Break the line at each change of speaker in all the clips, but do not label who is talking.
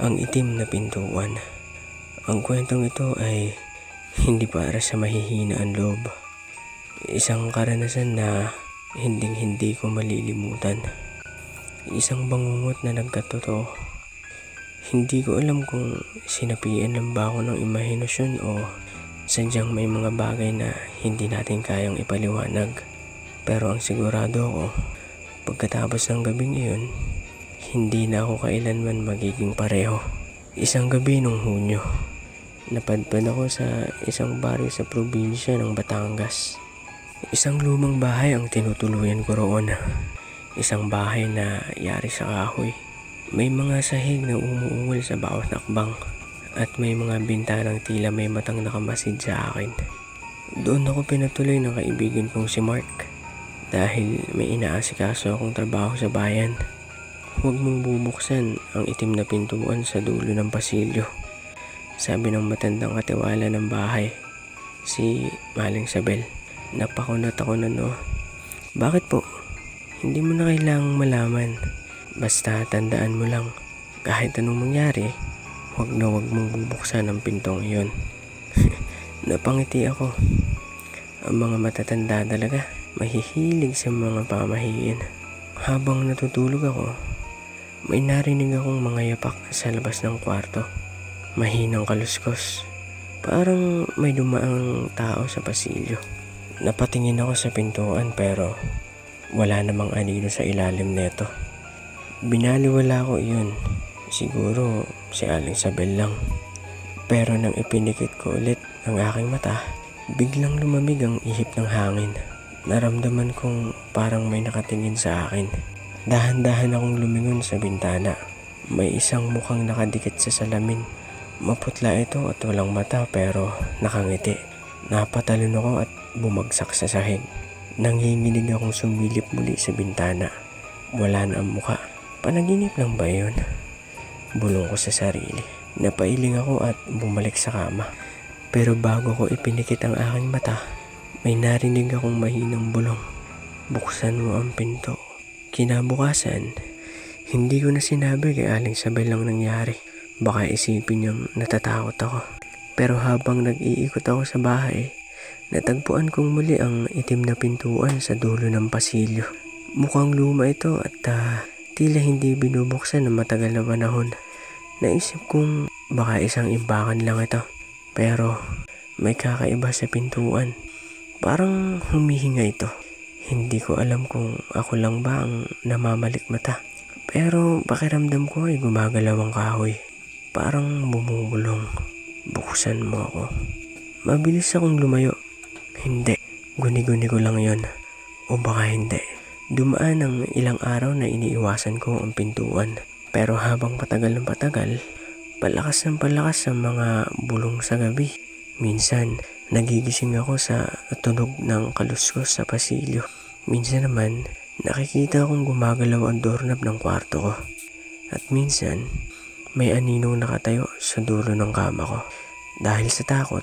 Ang itim na pintuan. Ang kwentong ito ay hindi para sa mahihina ang loob. Isang karanasan na hinding-hindi ko malilimutan. Isang bangungot na nagkatotoo. Hindi ko alam kung sinapian lang ba ako ng imahinasyon o sadyang may mga bagay na hindi natin kayang ipaliwanag. Pero ang sigurado ako, pagkatapos ng gabing iyon, hindi na ako kailanman magiging pareho. Isang gabi nung Hunyo, napadpad ako sa isang baryo sa probinsya ng Batangas. Isang lumang bahay ang tinutuluyan ko roon. Isang bahay na yari sa kahoy. May mga sahig na umuungol sa bawat hakbang at may mga bintanang tila may matang nakamasid sa akin. Doon ako pinatuloy ng kaibigan kong si Mark dahil may inaasikaso akong trabaho sa bayan. Huwag mong bubuksan ang itim na pintuan sa dulo ng pasilyo, sabi ng matandang katiwala ng bahay, si Maling Sabel. Napakunat ako na no. Bakit po? Hindi mo na kailangang malaman. Basta tandaan mo lang, kahit anong mangyari, huwag mong bubuksan ang pintong iyon. Napangiti ako. Ang mga matatanda talaga, mahihilig sa mga pamahiin. Habang natutulog ako, may narinig akong mga yapak sa labas ng kwarto. Mahinang kaluskos. Parang may dumaang tao sa pasilyo. Napatingin ako sa pintuan pero wala namang anino sa ilalim neto. Binaliwala ko iyon. Siguro si Aling Sabel lang. Pero nang ipinikit ko ulit ang aking mata, biglang lumamig ang ihip ng hangin. Naramdaman kong parang may nakatingin sa akin. Dahan-dahan akong lumingon sa bintana. May isang mukhang nakadikit sa salamin. Maputla ito at walang mata pero nakangiti. Napatalon ako at bumagsak sa sahig. Nanginginig akong sumilip muli sa bintana. Wala na ang muka. Panaginip lang ba yun? Bulong ko sa sarili. Napailing ako at bumalik sa kama. Pero bago ko ipinikit ang aking mata, may narinig akong mahinang bulong. Buksan mo ang pinto. Kinabukasan, hindi ko na sinabi kay Aling Sabel lang nangyari. Baka isipin niyang natatakot ako. Pero habang nag-iikot ako sa bahay, natagpuan kong muli ang itim na pintuan sa dulo ng pasilyo. Mukhang luma ito at tila hindi binubuksan ng matagal na panahon. Naisip kong baka isang imbakan lang ito. Pero may kakaiba sa pintuan. Parang humihinga ito. Hindi ko alam kung ako lang ba ang namamalikmata. Pero pakiramdam ko ay gumagalaw ang kahoy. Parang bumubulong. Buksan mo ako. Mabilis akong lumayo. Hindi. Guni-guni ko lang yon. O baka hindi. Dumaan ang ilang araw na iniiwasan ko ang pintuan. Pero habang patagal ng patagal, palakas ng palakas ang mga bulong sa gabi. Minsan, nagigising ako sa tunog ng kaluskos sa pasilyo. Minsan naman, nakikita akong gumagalaw ang doorknob ng kwarto ko. At minsan, may aninong nakatayo sa dulo ng kama ko. Dahil sa takot,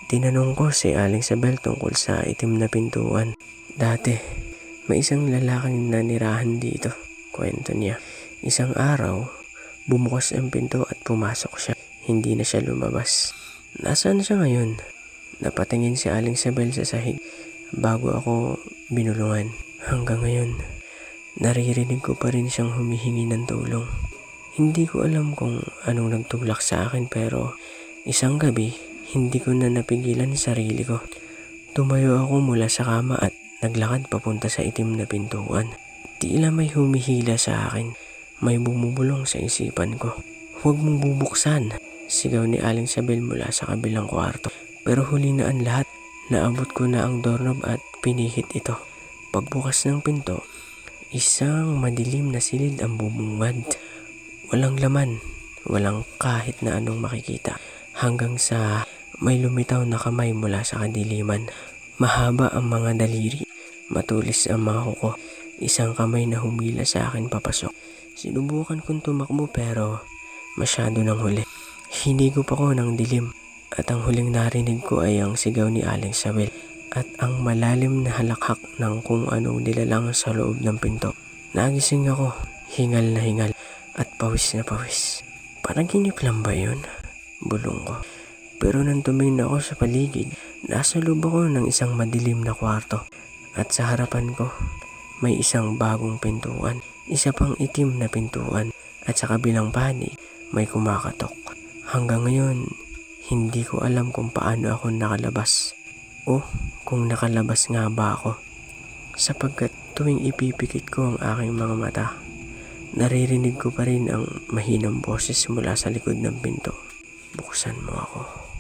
tinanong ko si Aling Sabel tungkol sa itim na pintuan. Dati, may isang lalaking nanirahan dito, kwento niya. Isang araw, bumukas ang pinto at pumasok siya. Hindi na siya lumabas. Nasaan siya ngayon? Napatingin si Aling Sabel sa sahig bago ako binulungan. Hanggang ngayon, naririnig ko pa rin siyang humihingi ng tulong. Hindi ko alam kung anong nagtulak sa akin pero isang gabi, hindi ko na napigilan sarili ko. Tumayo ako mula sa kama at naglakad papunta sa itim na pintuan. Tila may humihila sa akin. May bumubulong sa isipan ko. Huwag mong bubuksan, sigaw ni Aling Sabel mula sa kabilang kwarto. Pero huli na ang lahat. Naabot ko na ang doorknob at pinihit ito. Pagbukas ng pinto, isang madilim na silid ang bumungad. Walang laman, walang kahit na anong makikita. Hanggang sa may lumitaw na kamay mula sa kadiliman. Mahaba ang mga daliri, matulis ang mga kuko. Isang kamay na humila sa akin papasok. Sinubukan kong tumakbo pero masyado nang huli. Hinigo pa ko ng dilim. At ang huling narinig ko ay ang sigaw ni Aling Sabel at ang malalim na halakhak ng kung anong nilalang sa loob ng pinto. Nagising ako, hingal na hingal at pawis na pawis. Panaginip lang ba yun? Bulong ko. Pero nang tumingin ako sa paligid, nasa loob ako ng isang madilim na kwarto. At sa harapan ko, may isang bagong pintuan. Isa pang itim na pintuan. At sa kabilang panig, may kumakatok. Hanggang ngayon, hindi ko alam kung paano ako nakalabas. O kung nakalabas nga ba ako. Sapagkat tuwing ipipikit ko ang aking mga mata, naririnig ko pa rin ang mahinang boses mula sa likod ng pinto. Buksan mo ako.